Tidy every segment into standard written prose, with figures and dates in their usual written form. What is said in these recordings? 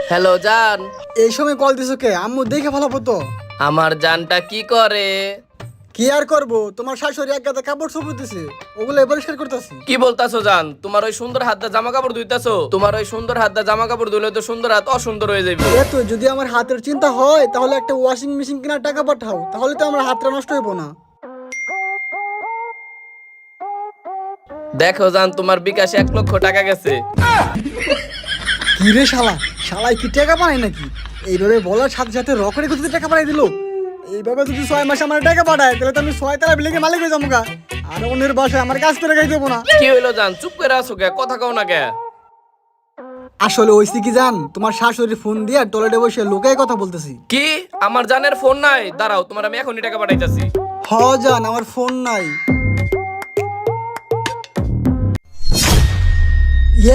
Hello জান। এই সময় কল দিছো কে? আম্মু দেখে ভালো তো। আমার জানটা কি করে? কি আর করবো, তোমার শাশুড়ি এক গাদা কাপড় চোপড়তেছে, ওগুলো পরিষ্কার করতেছি। কি বলতাছো জান? তোমার ওই সুন্দর হাতটা জামা কাপড় ধুইতাছো? তোমার ওই সুন্দর হাতটা জামা কাপড় ধুইলে তো সুন্দর হাত অসুন্দর হয়ে যাবে। এত যদি আমার হাতের চিন্তা হয় তাহলে একটা ওয়াশিং মেশিন কেনার টাকা পাঠাও, তাহলে তো আমার হাতটা নষ্ট হইব না। দেখো জান, তোমার বিকাশে 1 লক্ষ টাকা গেছে। কি রে শালা, শালাই কি টাকা পায় নাকি? এইভাবে বলার সাথে সাথে রকেটে কোথায় টাকা পাঠাই দিল। এইভাবে যদি 6 মাস আমার টাকা পাঠায় তাহলে তো আমি 6 তালা বিল্ডিংয়ের মালিক হয়ে যাবো গা। আর অন্যের বাসায় আমার কাজ করে খাই দেবো না। কি হইলো জান? চুপ করে আছো কে? কথা কও না কে? আসলে হইছে কি জান, তোমার শাশুড়ি ফোন দিয়ে টয়লেটে বসে লোকাই কথা বলতেছি। কি? আমার জানের ফোন নাই? দাঁড়াও, তোমার আমি এখনই টাকা পাঠাইতাছি। হ জান, আমার ফোন নাই।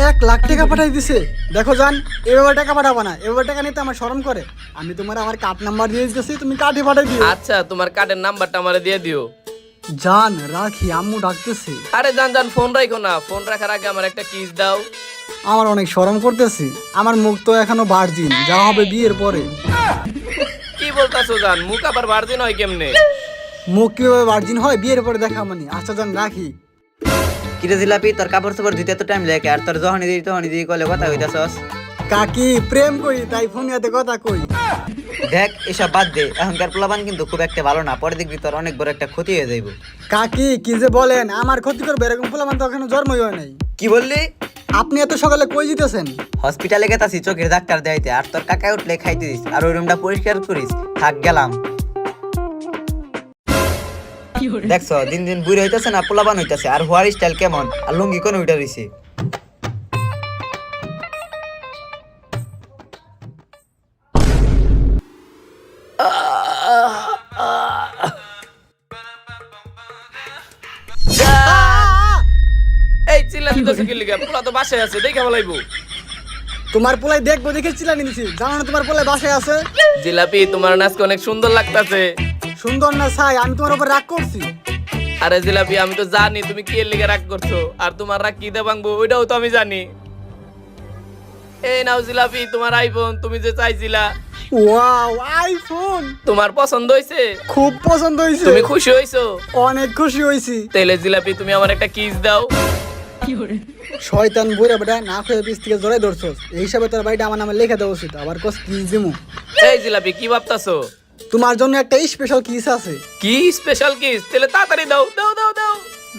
1 লাখ টাকা পাঠাই দিছে। দেখো জান, এভাবে টাকা পাঠাবো না, এভাবে টাকা নিতে আমার শরম করে। আমি তোমার আমার কার্ড নাম্বার দিয়ে দিতেছি, তুমি কার্ডে পাঠাই দিও। আচ্ছা, তোমার কার্ডের নাম্বারটা আমারে দিয়ে দিও। জান রাখি, আম্মু ডাকতেছে। আরে জান জান, ফোন রাখো না। ফোন রাখার আগে আমার একটা কিস দাও। আমার অনেক শরম করতেছি, আমার মুখ তো এখনো ভার্জিন, যা হবে বিয়ের পরে। কি বলতাছো জান? মুখ আবার ভার্জিন হয় কেমনে? মুখ কিভাবে ভার্জিন হয় বিয়ের পরে দেখা মানে। আচ্ছা জান রাখি। কিরে জিলাপি, তোর কাপড় চোপড় ধুইতে তো টাইম লাগে, আর তোর যখনই দিই তখনই দিই কলে কথা হইতাছস। কাকি প্রেম করি তাই ফোন হাতে কথা কই। দেখ এসব বাদ দে, এখনকার পোলাপান কিন্তু খুব একটা ভালো না, পরে দেখবি তোর অনেক বড় একটা ক্ষতি হয়ে যাইব। কাকি কি যে বলেন, আমার ক্ষতি করবে এরকম পোলাপান তো এখনো জন্মই হয় নাই। কি বললি? আপনি এত সকালে কই যেতেছেন? হসপিটালে গেতাছি চোখের ডাক্তার দেখাইতে, আর তোর কাকায় উঠলে খাইতে দিস, আর ওই রুমটা পরিষ্কার করিস। থাক গেলাম। দেখছো দিন দিন বুড়ি হইতাছে না, পোলাপান হইতাছে, আর হেয়ার স্টাইল কেমন, আর লুঙ্গি কোন উইটা রইছে। এই চিল্লাতেছো কি লিগা? পোলা তো বাসায় আছে, দেখে বলাইবো। তোমার পোলাই দেখবো দেখে চিল্লা নিয়েছি, জানো না তোমার পোলাই বাসায় আছে। জিলাপি, তোমার নাচকে অনেক সুন্দর লাগতাছে। সুন্দর না ছাই, আমি তোমার উপর রাগ করছি। আরে জিলাপি, আমি তো জানি তুমি কি এর লিগে রাগ করছো, আর তোমার রাগ কি দিয়ে ভাঙবো ওইটাও তো আমি জানি। এই নাও জিলাপি, তোমার আইফোন, তুমি যে চাইছিলা। ওয়াও, আইফোন তোমার পছন্দ হইছে? খুব পছন্দ হইছে। তুমি খুশি হইছো? অনেক খুশি হইছি। তাইলে জিলাপি, তুমি আমার একটা কিস দাও। শয়তান বুড়া বেটা, না খেয়ে পিস থেকে জড়াই ধরছস, এই হিসাবে তোর বাড়িটা আমার নামে লেখা দেওয়া উচিত। আবার কস কিস দিমু? এই জিলাপি, কি ভাবতাছো? তোমার জন্য একটা স্পেশাল কিস আছে। কি স্পেশাল কিস? তাহলে তাড়াতাড়ি দাও দাও দাও দাও।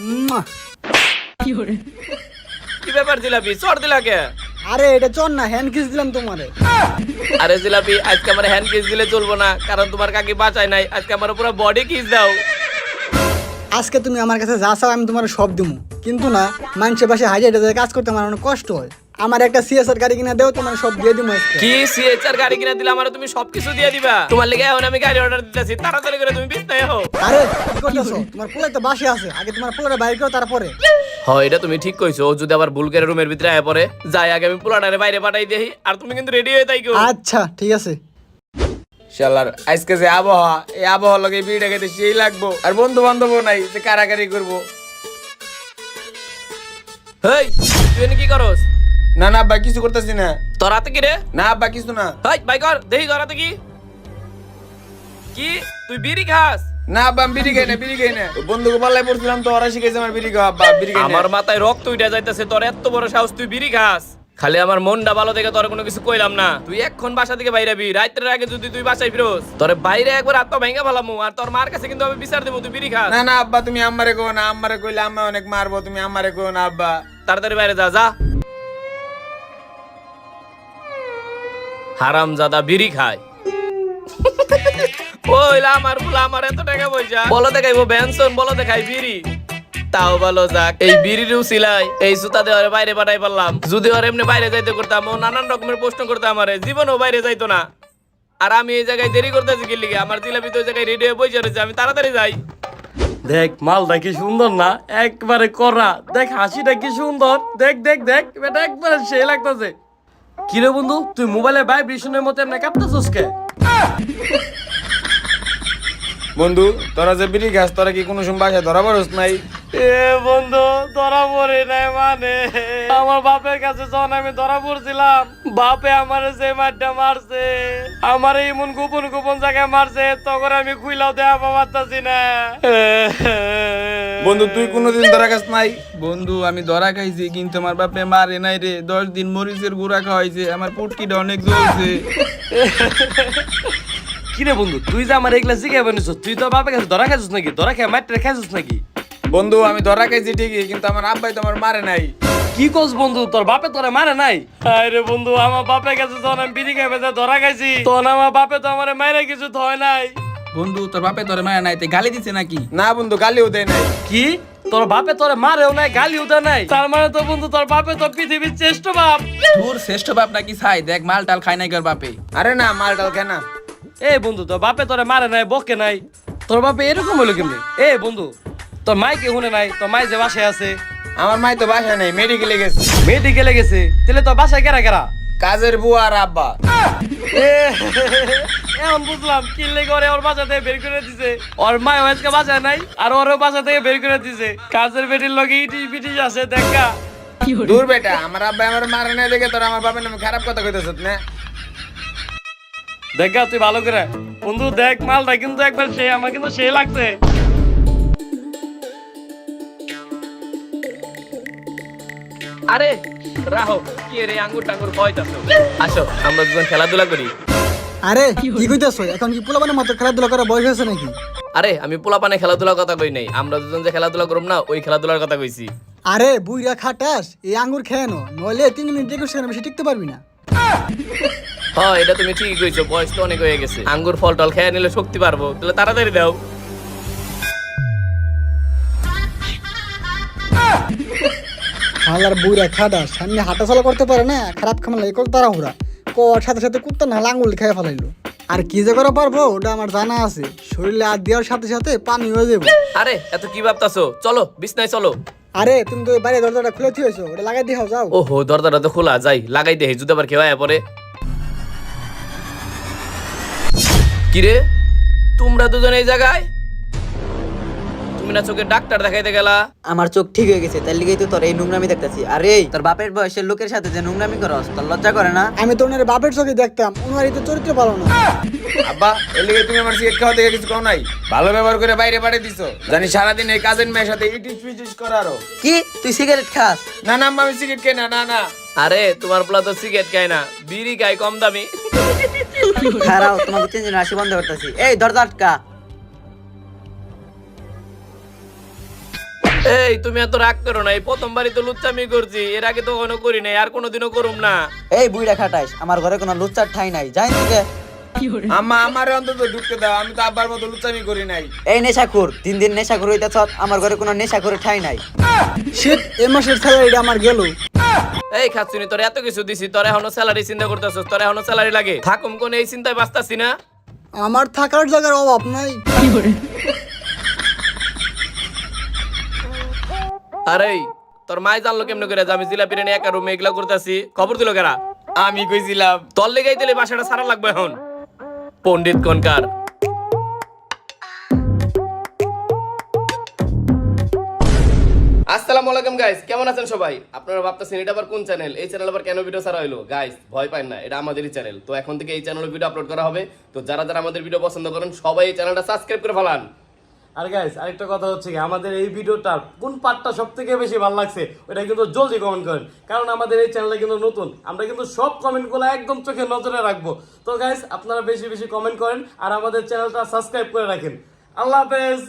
মুয়া। কি ব্যাপার জিলাপি, চড় দিলা কে? আরে এটা চল না, হ্যান্ড কিস দিলাম তোমারে। আরে জিলাপি, আজকে আমার হ্যান্ড কিস দিলে চলবো না, কারণ তোমার কাকি বাঁচায় নাই। আজকে আমার পুরো বডি কিস দাও। আজকে তুমি আমার কাছে যা চাও আমি তোমার সব দিমু, কিন্তু না মানুষের বাসায় হাইজে কাজ করতে আমার অনেক কষ্ট হয়। আমার একটা সিএসআর গাড়ি কিনা দেও, তোমার সব দিয়ে দিমু আজকে। কি সিএচআর গাড়ি কিনা দিলে আমার তুমি সবকিছু দিয়ে দিবা? তোমার লেগে এখন আমি গাড়ি অর্ডার দিতেছি, তাড়াতাড়ি করে তুমি বিছনায় হও। আরে কি করতেছো? তোমার পোলাই তো বাসে আছে, আগে তোমার পোলারে বাইরে করো তারপরে। হয়, এটা তুমি ঠিক কইছো। ও যদি আবার ভুল করে রুমের ভিতরে আয়া পড়ে, যাই আগে আমি পোলাটারে বাইরে পাঠাই দেই। আর তুমি কিন্তু রেডি হয়ে তাইকো। আচ্ছা ঠিক আছে। শালার আজকে যে আবহাওয়া, এই আবহাওয়া লগে বিড়িটা খেতে সেই লাগবো, আর বন্ধু বান্ধবও নাই যে কারাকারি করবো। হেই, তুই এনে কি করস? না না আব্বা কিছু করতেছি না। তোর হাতে কি রে? না আব্বা কিছু না। হেই, বাই কর দেখি তোর হাতে কি। কি তুই বিড়ি খাস? না আব্বা আমি বিড়ি খাই না, বিড়ি খাই না। ওই বন্ধুকে পাল্লায় পড়ছিলাম তো, ওরা শিখেছে আমার বিড়ি খাওয়া। আব্বা বিড়ি খাই না। আমার মাথায় রক্ত উঠে যাইতেছে, তোর এত বড় সাহস, তুই বিড়ি খাস? খালি আমার মনটা ভালো দেখে তোর কোনো কিছু কইলাম না। তুই এখন বাসা থেকে বাইরে বি, রাতের আগে যদি তুই বাসায় ফিরোস, তোর বাইরে একবার আত্মা ভেঙে ফেলামু, আর তোর মার কাছে কিন্তু আমি বিচার দেবো তুই বিড়ি খাস। না না আব্বা তুমি আমারে কো না, আমারে কইলে আম্মা অনেক মারবো, তুমি আমারে কো না আব্বা। তাড়াতাড়ি বাইরে যা যা। হারামজাদা বিড়ি খায়। ওইলা আমার ফুলা, আমার এত টাকা পয়সা, বলো দেখাইবো বেনসন, বলো দেখাই বিড়ি। তাও ভালো যাক, এই বিড়ির উছিলাই এই জুতা দিয়ে ওরে বাইরে পাঠাই পারলাম। যদি ওর এমনি বাইরে যাইতে করতাম, ও নানান রকমের প্রশ্ন করতাম, আমারে জীবনও বাইরে যাইতো না। আর আমি এই জায়গায় দেরি করতেছি কি লিগে? আমার জিলাপি তো ওই জায়গায় রেডি হয়ে বসে রয়েছে, আমি তাড়াতাড়ি যাই। দেখ মালটা কি সুন্দর না, একবারে করা। দেখ হাসিটা কি সুন্দর, দেখ দেখ দেখ, এটা একবারে সেই লাগতেছে। কিরে বন্ধু, তুই মোবাইলে ভাইব্রেশনের মতো এমনি কাঁপতেছস কে? বন্ধু তোরা যে বিড়ি খাস তোরা কি কোনো সময় বাসায় ধরা পড়স নাই? এ বন্ধু ধরা পড়ে নাই মানে আমার বাপের কাছে যখন আমি ধরা পড়ছিলাম বাপে আমার যে মারটা মারছে আমার এমন গোপন গোপন জায়গায় মারছে তখন আমি খুইলাও দেয়া পারতাছি না। বন্ধু তুই কোনোদিন ধরা খাস নাই? বন্ধু আমি ধরা খাইছি কিন্তু আমার বাপে মারে নাই রে। 10 দিন মরিচের গুঁড়া খাওয়াইছে, আমার পুটকিটা অনেক জ্বলছে। কিরে বন্ধু তুই যে আমার এগুলা শিখে বানিস তুই তো বাপের কাছে ধরা খাইছিস নাকি? ধরা খেয়ে মারটা খাইছিস নাকি? বন্ধু আমি ধরা খাইছি ঠিকই কিন্তু আমার আব্বাই তো আমার মারে নাই। কি করছ বন্ধু তোর বাপে তোরে মারে নাই? আরে বন্ধু আমার বাপের কাছে যখন আমি বিড়ি খাই বেঁচে ধরা খাইছি তখন আমার বাপে তো আমার মাইরে কিছু হয় নাই। বন্ধু তোর বাপে তোরে মারে নাই তে গালি দিছে নাকি? না বন্ধু গালিও দেয় নাই। কি তোর বাপে তোরে মারেও নাই গালিও দেয় নাই? তার মানে তো বন্ধু তোর বাপে তো পৃথিবীর শ্রেষ্ঠ বাপ। তোর শ্রেষ্ঠ বাপ নাকি ছাই? দেখ মাল টাল খাই নাই কার বাপে। আরে না মাল টাল খায় না। এই বন্ধু তোর বাপে তোরে মারে নাই বকে নাই তোর বাপে এরকম হলো কেমনি? এ বন্ধু তোর মাই কে শুনে নাই? তোর মাই যে বাসায় আছে? আমার মাই তো বাসায় নাই, মেডিকেলে গেছে। মেডিকেলে গেছে তাহলে তোর বাসায় কেরা কেরা? কাজের বুয়া আর আব্বা। এখন বুঝলাম কিনলে করে ওর বাসা থেকে বের করে দিছে। ওর মা আজকে বাসায় নাই আর ওরও বাসা থেকে বের করে দিছে। কাজের বেটির লগে ইটিস পিটিস আছে দেখা। দূর বেটা, আমার আব্বা আমার মারে নাই দেখে তোর আমার বাপের নামে খারাপ কথা কইতেছত না। দেখা তুই ভালো করে বন্ধু দেখ মালটা কিন্তু একবার সে আমার কিন্তু সে লাগছে। আরে রাহো কি রে আঙ্গুর টাঙ্গুর ভয়তাছো? আসো আমরা দুজন খেলাধুলা করি। আরে কি কইতাছো? এখন কি পোলাপানের মতো খেলাধুলা করার বয়স আছে নাকি? আরে আমি পোলাপানে খেলাধুলার কথা কই নাই, আমরা দুজন যে খেলাধুলা করব না ওই খেলাধুলার কথা কইছি। আরে বুইরা খাটাস, এই আঙ্গুর খেয়ে নো, নইলে 3 মিনিট 21 সেকেন্ড বেশি টিকতে পারবি না। হ্যাঁ এটা তুমি ঠিকই কইছো, বয়স তো অনেক হয়ে গেছে। আঙ্গুর ফল টল খেয়ে নিলে শক্তি পারবো, তাহলে তাড়াতাড়ি দাও। হালার বুইরা খাটাস, সামনে হাঁটাচলা করতে পারে না, খারাপ খামার লাগে কত তাড়াহুড়া। কর সাথে সাথে কুত্তা না আঙ্গুল খেয়ে ফেলাইলো। আর কি যে করে পারবো ওটা আমার জানা আছে, শরীরে হাত দেওয়ার সাথে সাথে পানি হয়ে যাবে। আরে এত কি ভাবতাছো? চলো বিছনায় চলো। আরে তুমি তো বাইরে দরজাটা খুলে থিয়েছো, ওটা লাগাই দিয়ে যাও। ওহো দরজাটা তো খোলা, যাই লাগাই দে, যদি আবার কেউ আয়া পরে। কিরে তোমরা দুজন এই জায়গায়? তুমি না চোখের ডাক্তার দেখাইতে গেলা? আমার চোখ ঠিক হয়ে গেছে তার লিগেই তো তোর এই নোংরামি দেখতেছি। আরে তোর বাপের বয়সের লোকের সাথে যে নোংরামি করস তোর লজ্জা করে না? আমি তো ওনার বাপের চোখে দেখতাম, ওনার তো চরিত্র ভালো না। আব্বা এর লিগে তুমি আমার সিগারেট খাওয়া থেকে কিছু কও নাই? ভালো ব্যবহার করে বাইরে পাঠিয়ে দিছো, জানি সারাদিন এই কাজের মেয়ের সাথে ইটিস পিটিস করারও। কি তুই সিগারেট খাস? না না আম্মা, আমি সিগারেট খাই না। না না আরে তোমার পোলা তো সিগারেট খায় না, বিড়ি খায় কম দামি। খারাও তোমাকে চেঞ্জ আসি বন্ধ করতেছি। এই দরজা আটকা। এই তুমি এত রাগ করো না, এই প্রথমবারই তো লুচ্চামি করছি, এর আগে তো কখনো করি নাই, আর কোনোদিনও করুম না। এই বুইড়া খাটাইস, আমার ঘরে কোনো লুচ্চার ঠাই নাই, যাই থেকে। আম্মা আমারে অন্তত ঢুকতে দাও, আমি তো আব্বার মতো লুচামি করি নাই। এই নেশাখোর, দিন দিন নেশাখোর হইতেছ, আমার ঘরে কোনো নেশাখোরের ঠাই নাই। শিট, এই মাসের স্যালারিটা আমার গেল। এই খাচ্ছিনি তোর এত কিছু দিছি, তোর এখনো স্যালারি চিন্তা করতেছস? তোর এখনো স্যালারি লাগে? থাকুম কোন এই চিন্তায় বাঁচতাছি না। আমার থাকার জায়গার অভাব নাই। আরে তোর মাই জানলো কেমনে করে যে আমি জিলাপি নিয়ে একা রুমে এগুলা করতেছি? খবর দিল কেরা? আমি কইছিলাম। তোর লেগাই দিলে বাসাটা সারা লাগবে এখন। পণ্ডিত কোনকার। আসসালামু আলাইকুম গাইস, কেমন আছেন সবাই? আপনারা ভাবতেছেন এটা আবার কোন চ্যানেল, এই চ্যানেল আবার কেন ভিডিও ছাড়া হলো? গাইস ভয় পান না, এটা আমাদেরই চ্যানেল। তো এখন থেকে এই চ্যানেলে ভিডিও আপলোড করা হবে। তো যারা যারা আমাদের ভিডিও পছন্দ করেন সবাই এই চ্যানেলটা সাবস্ক্রাইব করে ফেলান। আর গাইস আরেকটা কথা হচ্ছে কি, আমাদের এই ভিডিওটা কোন পার্টটা সবথেকে বেশি ভালো লাগছে ওটা কিন্তু জলদি কমেন্ট করেন, কারণ আমাদের এই চ্যানেলটা কিন্তু নতুন, আমরা কিন্তু সব কমেন্টগুলো একদম চোখে নজরে রাখবো। তো গাইস আপনারা বেশি বেশি কমেন্ট করেন আর আমাদের চ্যানেলটা সাবস্ক্রাইব করে রাখেন। আল্লাহ হাফেজ।